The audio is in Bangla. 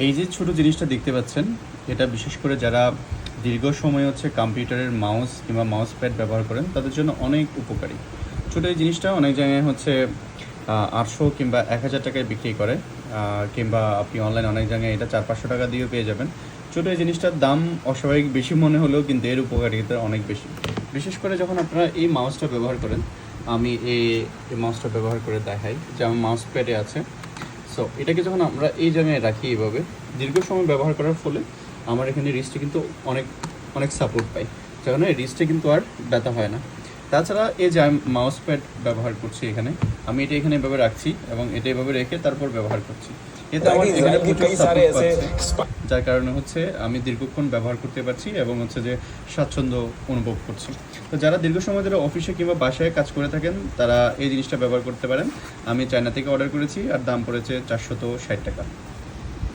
এই যে ছোট জিনিসটা দেখতে পাচ্ছেন, এটা বিশেষ করে যারা দীর্ঘ সময় হচ্ছে কম্পিউটারের মাউস কিংবা মাউস প্যাড ব্যবহার করেন তাদের জন্য অনেক উপকারী। ছোট এই জিনিসটা অনেক জায়গায় হচ্ছে 800 কিংবা 1000 টাকায় বিক্রি করে, কিংবা আপনি অনলাইন অনেক জায়গায় এটা 400-500 টাকা দিয়েও পেয়ে যাবেন। ছোটো এই জিনিসটার দাম অস্বাভাবিক বেশি মনে হলেও কিন্তু এর উপকারিতা অনেক বেশি। বিশেষ করে যখন আপনারা এই মাউসটা ব্যবহার করেন, আমি এই মাউসটা ব্যবহার করে দেখাই যে আমার মাউস প্যাডে আছে। সো এটাকে যখন আমরা এই জায়গায় রাখি এইভাবে দীর্ঘ সময় ব্যবহার করার ফলে আমার এখানে রিস্টে কিন্তু অনেক অনেক সাপোর্ট পাই, যেখানে রিস্টে কিন্তু আর ব্যথা হয় না। তাছাড়া এই যে আমি মাউস প্যাড ব্যবহার করছি এখানে, আমি এটা এখানে এভাবে রাখছি এবং এটা এভাবে রেখে তারপর ব্যবহার করছি। এতে আমার এখানে প্রচুর সাপোর্ট পাচ্ছে, যার কারণে হচ্ছে আমি দীর্ঘক্ষণ ব্যবহার করতে পারছি এবং হচ্ছে যে স্বাচ্ছন্দ্য অনুভব করছি। তো যারা দীর্ঘ সময় ধরে অফিসে কিংবা বাসায় কাজ করে থাকেন তারা এই জিনিসটা ব্যবহার করতে পারেন। আমি চায়না থেকে অর্ডার করেছি আর দাম পড়েছে 460 টাকা।